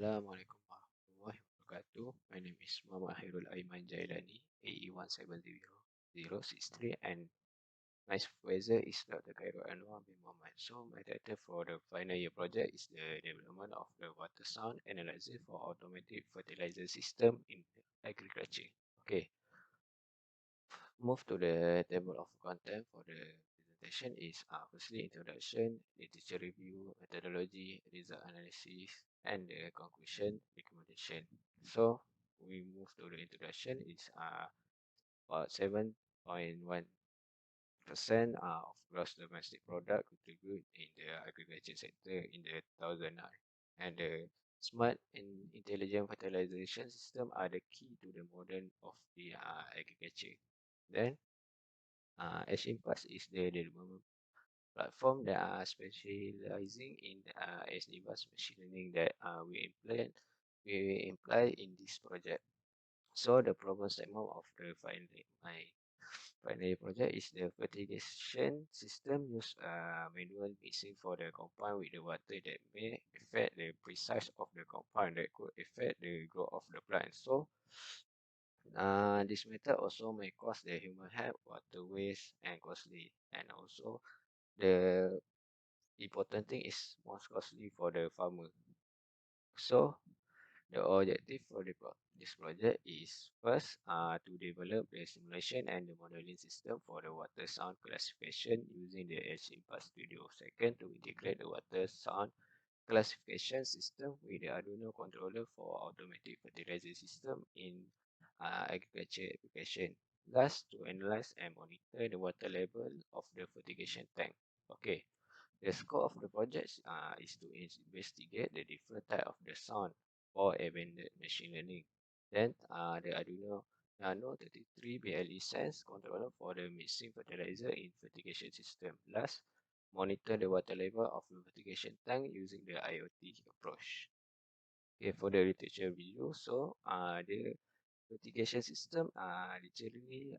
Assalamualaikum warahmatullahi wabarakatuh. My name is Muhammad Hairul Aiman Jailani, AE170063, and my supervisor is Dr. Khairul Anwar bin Muhammad. So, my title for the final year project is the development of the water sound analyzer for automatic fertilizer system in agriculture. Okay, move to the table of content for the presentation is firstly introduction, literature review, methodology, result analysis, and the conclusion recommendation. So we move to the introduction is about 7.1% of gross domestic product contribute in the agriculture sector in the 2009, and the smart and intelligent fertilization system are the key to the modern of the agriculture. Then Asian Pass is the development platform that are specializing in advanced machine learning that we imply in this project. So the problem statement of the final project is the fertigation system use manual mixing for the compound with the water that may affect the precise of the compound that could affect the growth of the plant. So this method also may cause the human health, water waste, and costly. And also, the important thing is most costly for the farmer. So, the objective for this project is first to develop the simulation and the modeling system for the water sound classification using the Impact Studio. Second, to integrate the water sound classification system with the Arduino controller for automatic fertilizer system in agriculture application. Last, to analyze and monitor the water level of the fertigation tank. Okay, the scope of the project is to investigate the different type of the sound for embedded machine learning. Then the Arduino Nano 33 BLE sense controller for the mixing fertilizer in fertigation system. Last, monitor the water level of the fertigation tank using the IoT approach. Okay, for the literature review, so the fertigation system literally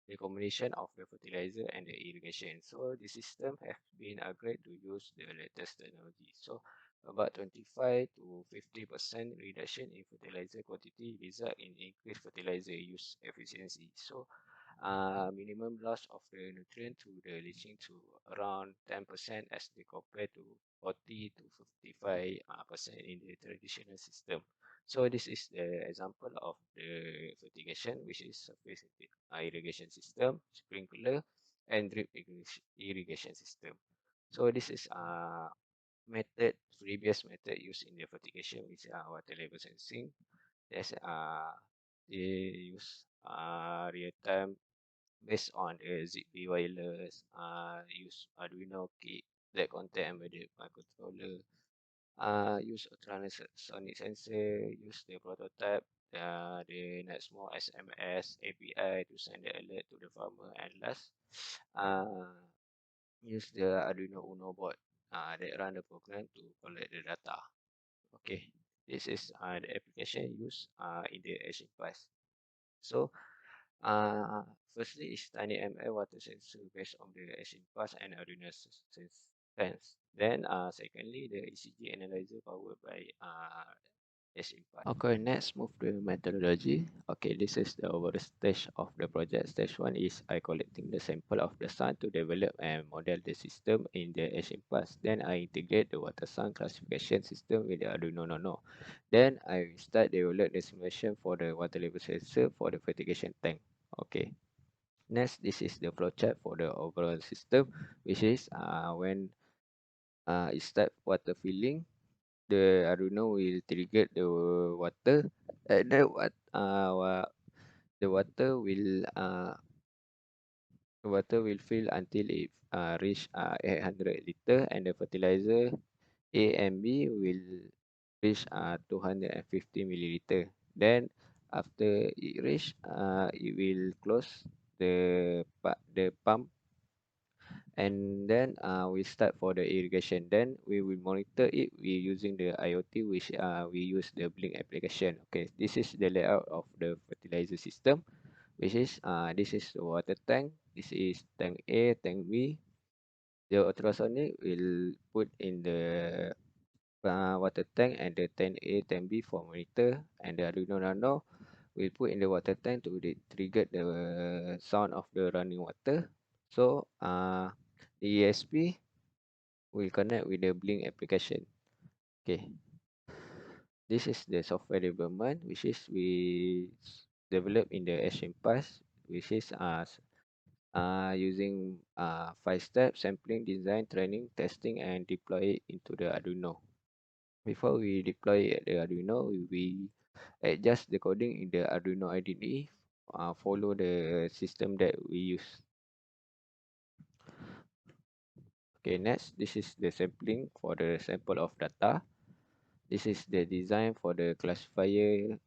the combination of the fertilizer and the irrigation. So the system has been upgraded to use the latest technology. So about 25 to 50% reduction in fertilizer quantity result in increased fertilizer use efficiency. So minimum loss of the nutrient to the leaching to around 10% as they compare to 40 to 55% in the traditional system. So this is the example of the fertigation, which is surface irrigation system, sprinkler, and drip irrigation system. So this is method, previous method used in the fertigation, which are water level sensing. There's they use real time based on the ZigBee wireless, use Arduino kit that contain embedded microcontroller, use ultrasonic sensor, use the prototype, the NetSmall SMS API to send the alert to the farmer, and last, uh, use the Arduino Uno board that run the program to collect the data. Okay, this is the application used in the Asian Pass. So firstly is tiny ML water sensor based on the Asian Pass and Arduino sense. Then secondly the ECG analyzer powered by Asian Pass. Okay, next move to methodology. Okay, this is the overall stage of the project. Stage 1 is I collecting the sample of the sun to develop and model the system in the Asian Pass. Then I integrate the water sun classification system with the Arduino Nano. Then I start develop the simulation for the water level sensor for the fertigation tank. Okay. Next, this is the flowchart for the overall system, which is when it start water filling, the Arduino will trigger and then the water will fill until it reach 800 liter, and the fertilizer A and B will reach 250 milliliter. Then after it reach, it will close the pump, and then we start for the irrigation. Then we will monitor it we using the IoT, which we use the Blink application. Okay, this is the layout of the fertilizer system, which is this is the water tank, this is tank A, tank B. The ultrasonic will put in the water tank and the 10A, 10B for monitor, and the Arduino Nano will put in the water tank to trigger the sound of the running water. So the ESP will connect with the Blink application. Okay, this is the software development which is we develop in the Asian past, which is using 5 step sampling, design, training, testing, and deploy it into the Arduino. Before we deploy the Arduino, we adjust the coding in the Arduino IDE, follow the system that we use. Okay, next, this is the sampling for the sample of data. This is the design for the classifier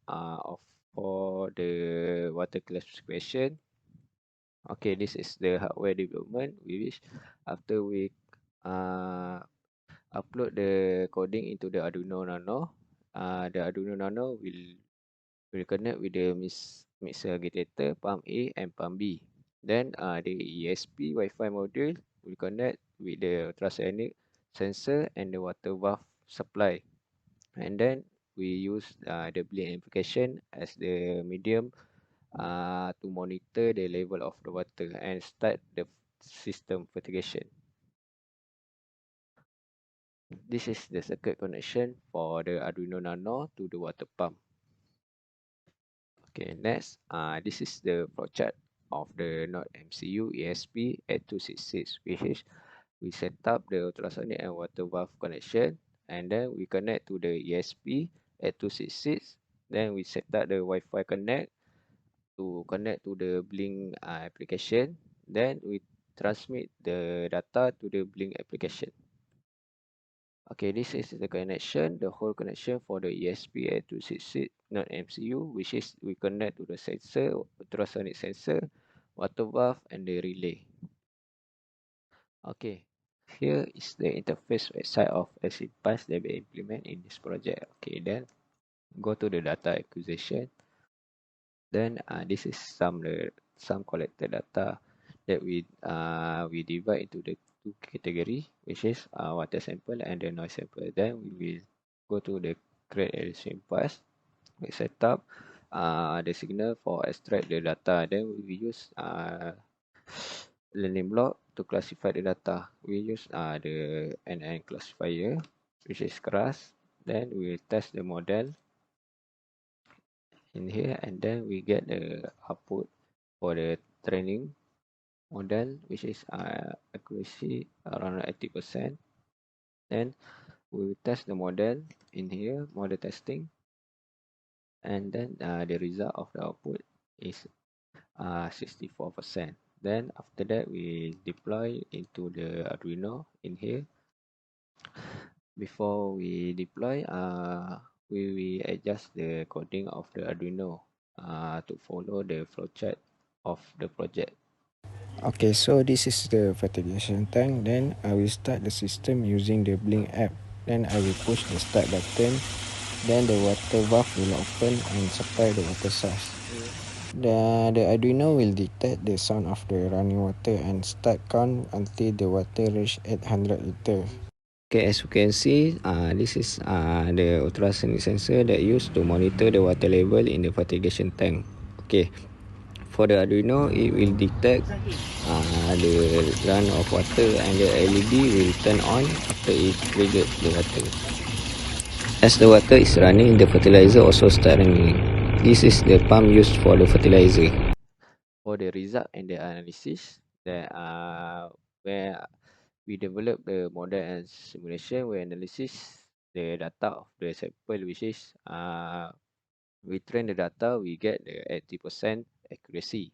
for the water classification. Okay, this is the hardware development. We wish after we uh, upload the coding into the Arduino Nano, the Arduino Nano will connect with the mixer agitator pump A and pump B. Then the ESP Wi-Fi module will connect with the ultrasonic sensor and the water valve supply. And then we use the Blink application as the medium to monitor the level of the water and start the system fertigation. This is the circuit connection for the Arduino Nano to the water pump. Okay, next, this is the flowchart of the Node MCU ESP8266, which is we set up the ultrasonic and water valve connection, and then we connect to the ESP8266. Then we set up the Wi-Fi connect to connect to the Blink application. Then we transmit the data to the Blink application. Okay, this is the connection, the whole connection for the ESP8266 not MCU, which is we connect to the sensor, ultrasonic sensor, water valve, and the relay. Okay, here is the interface website of ASIPAS that we implement in this project. Okay, then go to the data acquisition. Then this is some collected data that we divide into the 2 category, which is water sample and the noise sample. Then we will go to the create addition pass. We set up the signal for extract the data. Then we will use learning block to classify the data. We use the NN classifier, which is keras. Then we will test the model in here, and then we get the output for the training model, which is accuracy around 80%. Then we will test the model in here, model testing, and then the result of the output is 64%. Then after that, we deploy into the Arduino in here. Before we deploy, we will adjust the coding of the Arduino to follow the flowchart of the project. Okay, so this is the fertilization tank. Then I will start the system using the Blink app. Then I will push the start button. Then the water valve will open and supply the water source. The Arduino will detect the sound of the running water and start count until the water reach 800 liter. Okay, as you can see, this is the ultrasonic sensor that used to monitor the water level in the fertigation tank. Okay, for the Arduino, it will detect the run of water, and the LED will turn on after it triggers the water. As the water is running, the fertilizer also starts running. This is the pump used for the fertilizer. For the result and the analysis, that where we develop the model and simulation, we analysis the data of the sample, which is we train the data, we get the 80% accuracy.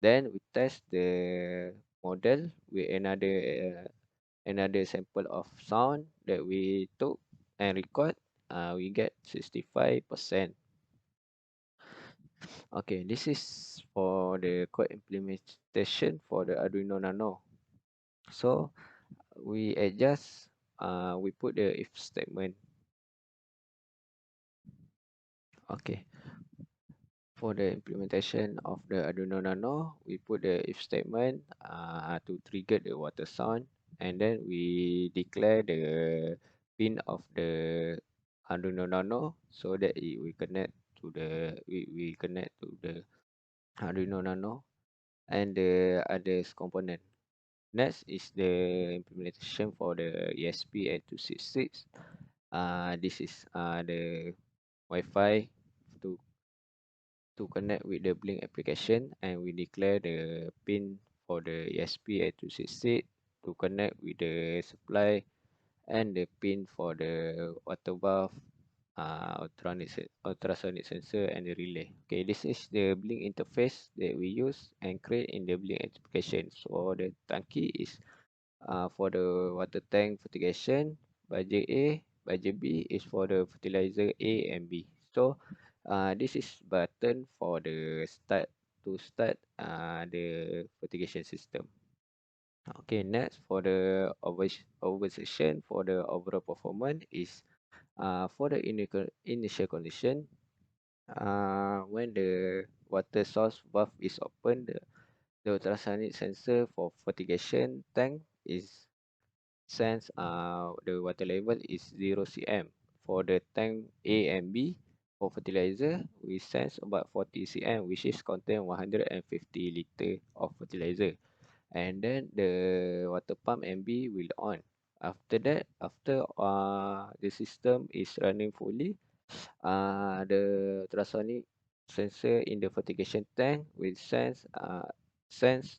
Then we test the model with another sample of sound that we took and record. We get 65%. Okay, this is for the code implementation for the Arduino Nano. So we adjust, we put the if statement. Okay, for the implementation of the Arduino Nano, we put the if statement to trigger the water sound, and then we declare the pin of the Arduino Nano so that it will connect to we connect to the Arduino Nano and the others component. Next is the implementation for the ESP8266. This is the Wi-Fi to connect with the Blink application, and we declare the pin for the ESP8266 to connect with the supply and the pin for the water bath, ultrasonic sensor and the relay. Okay, this is the Blink interface that we use and create in the Blink application. So the tangki is for the water tank fertigation. Budget A, budget B is for the fertilizer A and B. So this is button for the start the fertigation system. Okay, next for the observation for the overall performance is for the initial condition. When the water source valve is open, the ultrasonic sensor for fertigation tank is sense the water level is 0 cm. For the tank A and B for fertilizer, we sense about 40 cm, which is contain 150 liter of fertilizer. And then the water pump MB will on. After that, after the system is running fully, the ultrasonic sensor in the fertigation tank will sense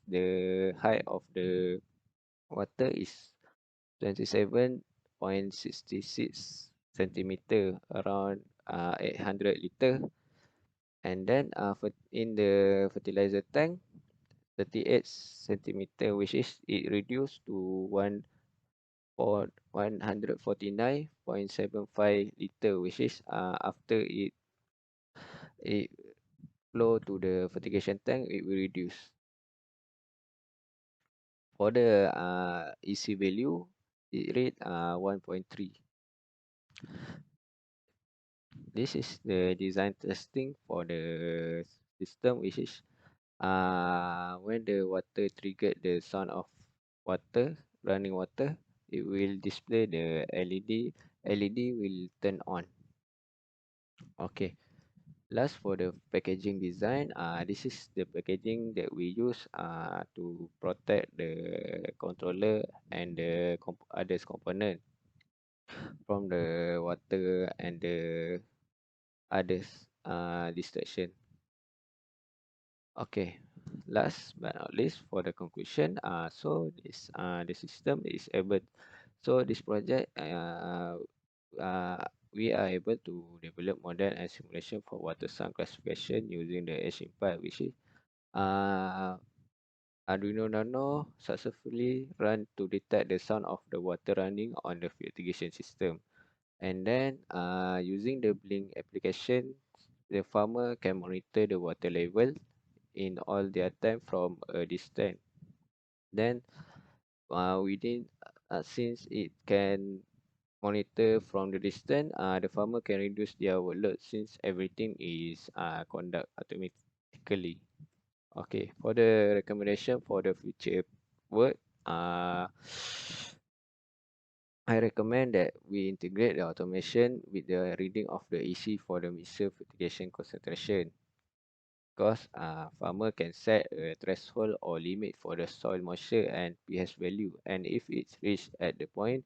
the height of the water is 27.66 centimeter, around 800 liter. And then in the fertilizer tank, 38 centimeter, which is it reduced to 149.75 liter, which is after it flow to the fertigation tank, it will reduce. For the EC value, it rate 1.3. This is the design testing for the system, which is when the water triggered the sound of water, running water, it will display the LED. LED will turn on. Okay. Last for the packaging design, this is the packaging that we use to protect the controller and the others component from the water and the others distraction. Okay, last but not least for the conclusion, so this the system is able, so this project uh, we are able to develop model and simulation for water sound classification using the H-Impact, which is uh, Arduino Nano successfully run to detect the sound of the water running on the irrigation system. And then using the Blink application, the farmer can monitor the water level in all their time from a distance. Then within since it can monitor from the distance, the farmer can reduce their workload since everything is conduct automatically. Okay, for the recommendation for the future work, I recommend that we integrate the automation with the reading of the EC for the mixture fertigation concentration. Because farmer can set a threshold or limit for the soil moisture and pH value, and if it's reached at the point,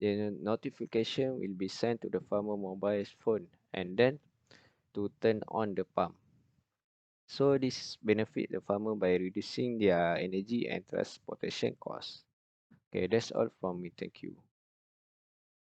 the notification will be sent to the farmer mobile phone and then to turn on the pump. So this benefit the farmer by reducing their energy and transportation costs. Okay, that's all from me. Thank you.